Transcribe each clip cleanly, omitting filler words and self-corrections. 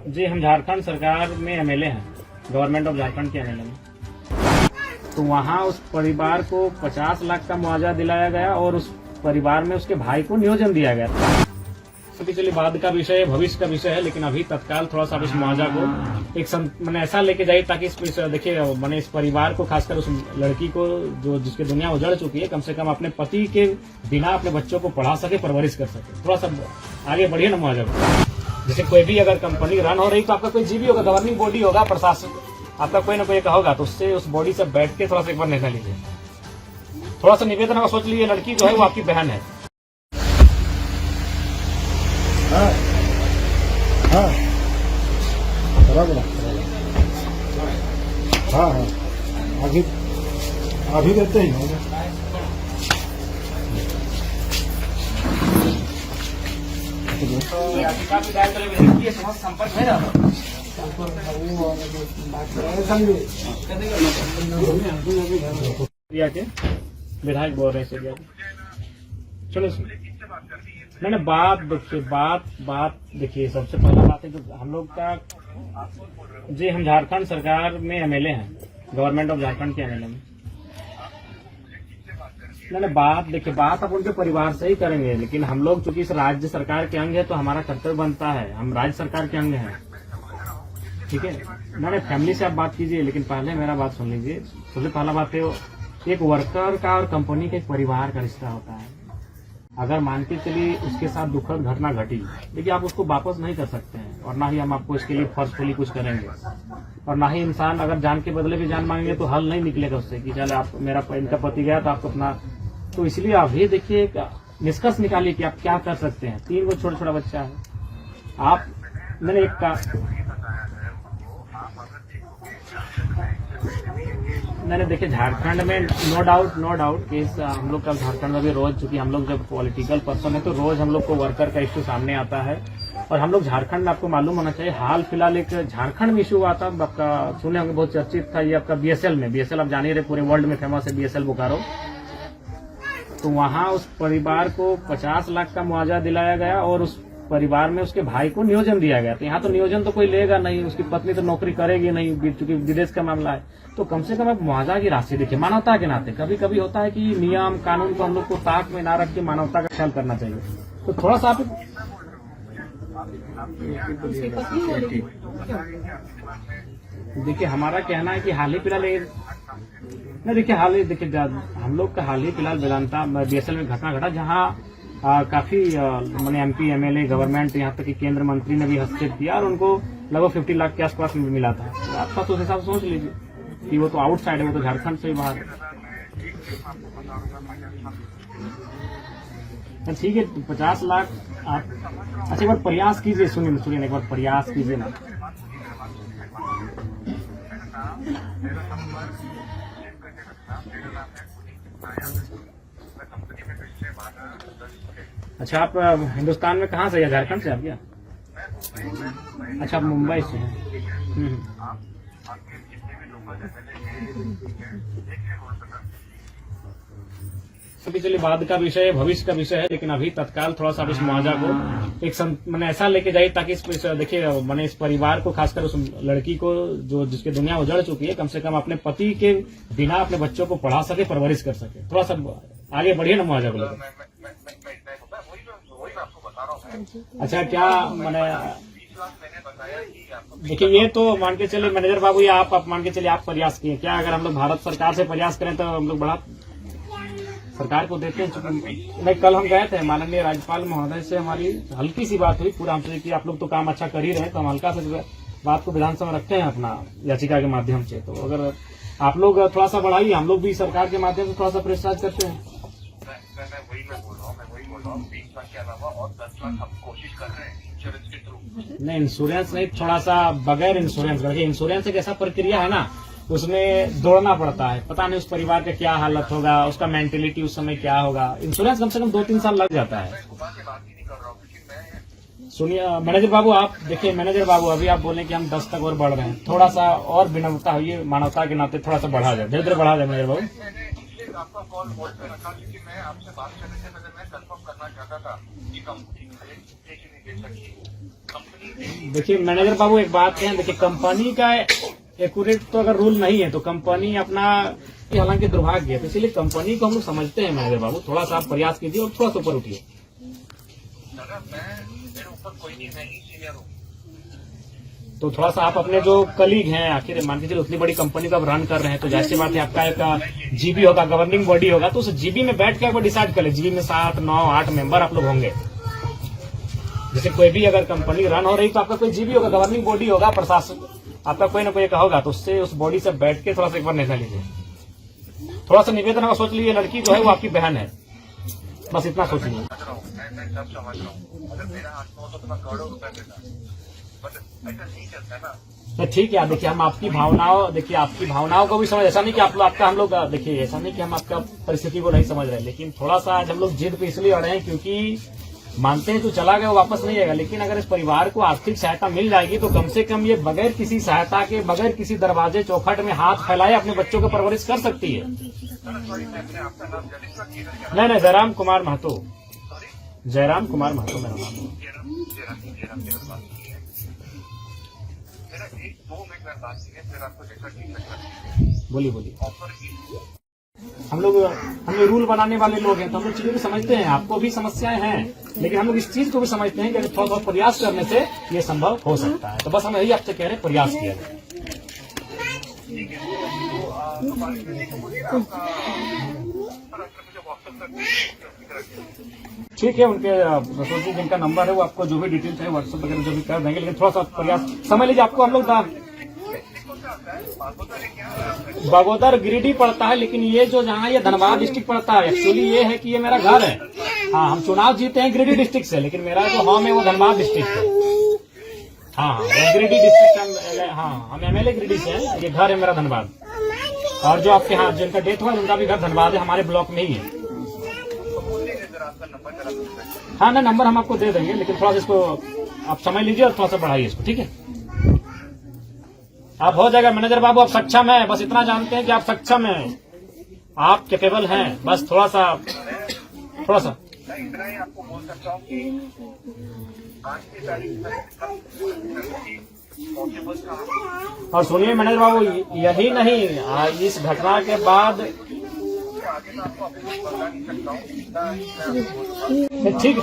जी, हम झारखंड सरकार में एमएलए हैं, गवर्नमेंट ऑफ झारखंड के एमएलए हैं। तो वहाँ उस परिवार को 50 लाख का मुआवजा दिलाया गया और उस परिवार में उसके भाई को नियोजन दिया गया था। तो चलिए बाद का विषय है, भविष्य का विषय है, लेकिन अभी तत्काल थोड़ा सा इस मुआवजा को एक मैंने ऐसा लेके जाइए ताकि इस देखिए मैंने इस परिवार को, खासकर उस लड़की को जो जिसकी दुनिया उजड़ चुकी है, कम से कम अपने पति के बिना अपने बच्चों को पढ़ा सके, परवरिश कर सके। थोड़ा सा आगे बढ़िए ना मुआवजा को। जैसे कोई भी अगर कंपनी रन हो रही तो आपका कोई जीबी होगा, गवर्निंग बॉडी होगा, प्रशासन आपका कोई ना कोई का होगा, तो उससे उस बॉडी से बैठ के थोड़ा सा एक बार निर्णय लीजिए। थोड़ा सा निवेदन होगा, सोच लीजिए लड़की जो है वो आपकी बहन है। हाँ हाँ बराबर हाँ हाँ अभी अभी देते ही होंगे। संपर्क है ना के विधायक बोल रहे हैं। चलो मैंने बात देखिए सबसे पहला बात है जो हम लोग का, जी हम झारखंड सरकार में एमएलए हैं, गवर्नमेंट ऑफ झारखंड के एमएलए हैं। मैंने बात अब उनके परिवार से ही करेंगे, लेकिन हम लोग चूंकि इस राज्य सरकार के अंग है तो हमारा कर्तव्य बनता है, हम राज्य सरकार के अंग हैं, ठीक है। मैंने फैमिली से आप बात कीजिए, लेकिन पहले मेरा बात सुन लीजिए। सबसे पहला बात है एक वर्कर का और कंपनी के एक परिवार का रिश्ता होता है। अगर मान के चलिए उसके साथ दुखद घटना घटी, देखिए आप उसको वापस नहीं कर सकते हैं, और ना ही हम आपको इसके लिए फोर्सफुली कुछ करेंगे, और ना ही इंसान अगर जान के बदले भी जान मांगेंगे तो हल नहीं निकलेगा उससे कि चले आप इनका पति गया तो आपको अपना। तो इसलिए आप ये देखिए निष्कर्ष निकालिए कि आप क्या कर सकते हैं। 3 को छोटा छोटा बच्चा है आप, मैंने एक का मैंने देखिए झारखंड में नो डाउट कि हम लोग का झारखंड में भी रोज, चूंकि हम लोग जब पॉलिटिकल पर्सन है तो रोज हम लोग को वर्कर का इश्यू सामने आता है। और हम लोग झारखंड में, आपको मालूम होना चाहिए, हाल फिलहाल एक झारखंड में इशू हुआ था, आपका सुने होंगे, बहुत चर्चित था, ये आपका बीएसएल में। बीएसएल आप जान ही रहे, पूरे वर्ल्ड में फेमस है बीएसएल बोकारो। तो वहाँ उस परिवार को 50 लाख का मुआवजा दिलाया गया और उस परिवार में उसके भाई को नियोजन दिया गया। तो यहाँ तो नियोजन तो कोई लेगा नहीं, उसकी पत्नी तो नौकरी करेगी नहीं, चूंकि विदेश का मामला है। तो कम से कम आप मुआवजा की राशि देखिए, मानवता के नाते। कभी कभी होता है कि नियम कानून को हम लोग को ताक में ना रख के मानवता का ख्याल करना चाहिए। तो थोड़ा सा आप देखिए, हमारा कहना है कि हाल ही फिलहाल हम लोग का हाल ही फिलहाल वेदांता बीएसएल में घटना घटा, जहाँ काफी मैंने एमपी एमएलए गवर्नमेंट, यहाँ तक कि केंद्र मंत्री ने भी हस्तक्षेप किया और उनको लगभग 50 लाख के आसपास में मिला था। तो आप उस हिसाब से सोच लीजिए कि वो तो आउटसाइड है, वो तो झारखंड से ही बाहर है। ठीक है, 50 लाख आप अच्छा एक बार प्रयास कीजिए, सुनिए एक बार प्रयास कीजिए ना। अच्छा, आप हिंदुस्तान में कहाँ से है? झारखंड से आप क्या? अच्छा, आप मुंबई से हैं। अभी चलिए बाद का विषय है, भविष्य का विषय है, लेकिन अभी तत्काल थोड़ा सा इस मुआवजा को एक मैंने ऐसा लेके जाइए ताकि देखिए मैंने इस परिवार को, खासकर उस लड़की को जो जिसकी दुनिया उजड़ चुकी है, कम से कम अपने पति के बिना अपने बच्चों को पढ़ा सके, परवरिश कर सके। थोड़ा सा आगे बढ़िए ना मुआवजा को लेकर। अच्छा, क्या मैंने देखिए, ये तो मान के चलिए मैनेजर बाबू, या आप मान के चलिए आप प्रयास किए क्या? अगर हम लोग भारत सरकार से प्रयास करें तो हम लोग बड़ा सरकार को देते हैं। नहीं, कल हम गए थे माननीय राज्यपाल महोदय से, हमारी हल्की सी बात हुई, पूरा हमसे कि आप लोग तो काम अच्छा कर ही रहे हैं, तो हम हल्का से बात को विधानसभा रखते हैं अपना याचिका के माध्यम से। तो अगर आप लोग थोड़ा सा बढ़ाइए, हम लोग भी सरकार के माध्यम से थोड़ा सा प्रेसराइज करते हैं। मैं वही बोल रहा हूँ 20 लाख के अलावा और 10 लाख हम कोशिश कर रहे हैं इंश्योरेंस के थ्रू। नहीं, इंश्योरेंस नहीं, थोड़ा सा बगैर इंश्योरेंस करके। इंश्योरेंस एक ऐसा प्रक्रिया है ना, उसमें दौड़ना पड़ता है, पता नहीं उस परिवार का क्या हालत होगा, उसका मेंटेलिटी उस समय क्या होगा। इंश्योरेंस कम से कम 2-3 साल लग जाता है। सुनिए मैनेजर बाबू, आप देखिए मैनेजर बाबू, अभी आप बोले कि हम 10 तक और बढ़ रहे हैं, थोड़ा सा और विनम्रता हुई, मानवता के नाते थोड़ा सा बढ़ा जाए, धीरे धीरे बढ़ा जाए मैनेजर बाबू। आपका कॉल होल्ड पे रखा क्योंकि मैं आपसे बात करने से पहले मैं कंफर्म करना चाहता था कि कंपनी दे कि नहीं दे सकती। कंपनी देखिए मैनेजर बाबू एक बात है, देखिए कंपनी का एक्यूरेट तो अगर रूल नहीं है तो कंपनी अपना, ये हालांकि दुर्भाग्य है, तो इसलिए कंपनी को हम लोग समझते हैं मैनेजर बाबू, थोड़ा सा आप प्रयास कीजिए और थोड़ा सा ऊपर उठिए। दादा मैं मेरे ऊपर कोई नहीं, मैं ही सीनियर हूँ। तो थोड़ा सा आप अपने जो कलीग हैं, आखिर मान के चलिए उतनी बड़ी कंपनी को आप रन कर रहे हैं, तो जाहिर सी बात है आपका एक जीबी होगा, गवर्निंग बॉडी होगा, तो उस जीबी में बैठ के आप डिसाइड कर ले। जीबी में 7, 9, 8 मेंबर आप लोग होंगे। जैसे कोई भी अगर कंपनी रन हो रही तो आपका कोई जीबी होगा, गवर्निंग बॉडी होगा, प्रशासन आपका कोई ना कोई होगा, तो उससे उस बॉडी से बैठ के थोड़ा सा एक बार निर्णय लीजिए। थोड़ा सा निवेदन होगा, सोच लीजिए लड़की जो है वो आपकी बहन है, बस इतना सोच लीजिए। मैं सब समझ रहा हूँ, अगर मेरा हाथ में हो तो मैं करोड़ों रुपए देता, बट ऐसा नहीं चलता है ना। तो ठीक है, देखिए हम आपकी भावनाओं, देखिए आपकी भावनाओं को भी समझ, ऐसा नहीं कि आप आपका हम लोग, देखिए ऐसा नहीं कि हम आपका परिस्थिति को नहीं समझ रहे, लेकिन थोड़ा सा आज हम लोग जिद पे इसलिए अड़े हैं क्योंकि मानते हैं तो चला गया वो वापस नहीं आएगा, लेकिन अगर इस परिवार को आर्थिक सहायता मिल जाएगी तो कम से कम ये बगैर किसी सहायता के, बगैर किसी दरवाजे चौखट में हाथ फैलाए अपने बच्चों को परवरिश कर सकती है। नहीं, जयराम कुमार महतो, जयराम कुमार महतो मेरा नाम है। बोलिए। हम लोग रूल बनाने वाले लोग हैं, तो हम लोग चीजों को समझते हैं, आपको भी समस्याएं हैं, लेकिन हम लोग इस चीज को भी समझते हैं कि अगर थोड़ा बहुत प्रयास करने से ये संभव हो सकता है। तो बस हम यही आपसे कह रहे हैं, प्रयास किया जाए। ठीक है, उनके रसोल जी जिनका नंबर है वो आपको जो भी डिटेल्स है व्हाट्सएप वगैरह जो भी कर देंगे, लेकिन थोड़ा सा प्रयास समझ लीजिए। आपको हम लोग बागोदर गिरिडीह पड़ता है, लेकिन ये जो जहाँ ये धनबाद डिस्ट्रिक्ट पड़ता है, एक्चुअली ये है कि ये मेरा घर है। हाँ, हम चुनाव जीते हैं गिरिडीह डिस्ट्रिक्ट से, लेकिन मेरा जो होम है वो धनबाद डिस्ट्रिक्ट है। हाँ, गिरिडीह डिस्ट्रिक्ट, हाँ हम एमएलए गिरिडीह से हैं, ये घर है मेरा धनबाद। और जो आपके यहाँ जिनका डेथ हुआ उनका भी घर धनबाद है, हमारे ब्लॉक में ही है। हाँ ना, नंबर हम आपको दे देंगे, लेकिन थोड़ा सा इसको आप समझ लीजिए और थोड़ा सा बढ़ाइए इसको, ठीक है? आप हो जाएगा मैनेजर बाबू, आप सक्षम हैं, बस इतना जानते हैं कि आप सक्षम हैं, आप कैपेबल हैं, बस थोड़ा सा इतना ही आपको बोल सकता हूँ कि आज की तारीख और सुनिए मैनेजर बाबू, यही नहीं, इस घटना के बाद आगे मैं आपको अभी बता नहीं सकता हूँ। ठीक।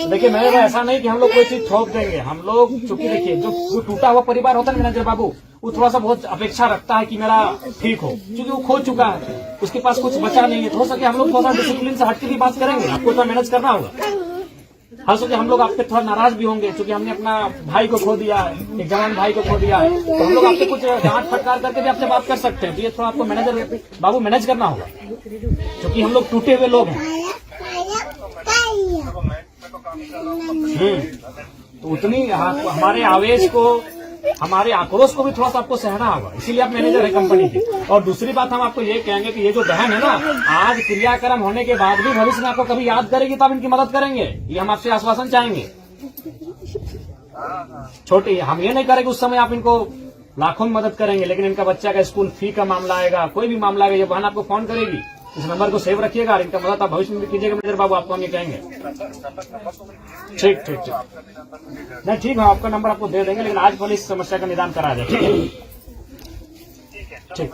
देखिए मैनेजर, ऐसा नहीं कि हम लोग कोई चीज थोप देंगे, हम लोग चूंकि देखिए जो टूटा हुआ परिवार होता है ना मैनेजर बाबू, वो थोड़ा सा बहुत अपेक्षा रखता है कि मेरा ठीक हो, क्योंकि वो खो चुका है, उसके पास कुछ बचा नहीं है, तो हो सके हम लोग थोड़ा सा डिसिप्लिन से हटके भी बात करेंगे, आपको तो मैनेज करना होगा। हो सके हम लोग आपके थोड़ा नाराज भी होंगे, क्योंकि हमने अपना भाई को खो दिया है, एक जवान भाई को खो दिया है, तो हम लोग आपसे कुछ डांट फटकार करके भी आपसे बात कर सकते हैं। तो ये थोड़ा आपको मैनेजर बाबू मैनेज करना होगा, क्योंकि हम लोग टूटे हुए लोग हैं। तो उतनी हमारे आवेश को, हमारे आक्रोश को भी थोड़ा सा आपको सहना होगा, इसीलिए आप मैनेजर है कंपनी के। और दूसरी बात हम आपको ये कहेंगे कि ये जो बहन है ना, आज क्रियाक्रम होने के बाद भी भविष्य में आपको कभी याद करेगी तो आप इनकी मदद करेंगे, ये हम आपसे आश्वासन चाहेंगे। छोटी, हम ये नहीं करेंगे उस समय आप इनको लाखों में मदद करेंगे, लेकिन इनका बच्चा का स्कूल फी का मामला आएगा, कोई भी मामला आएगा, ये बहन आपको फोन करेगी, इस नंबर को सेव रखिएगा और इनका मदद आप भविष्य में भी कीजिएगा मैनेजर बाबू, आपको हम ये कहेंगे। ठीक। नहीं ठीक है, आपका नंबर आपको दे देंगे, लेकिन आज पहले इस समस्या का निदान करा जाए, ठीक है? ठीक।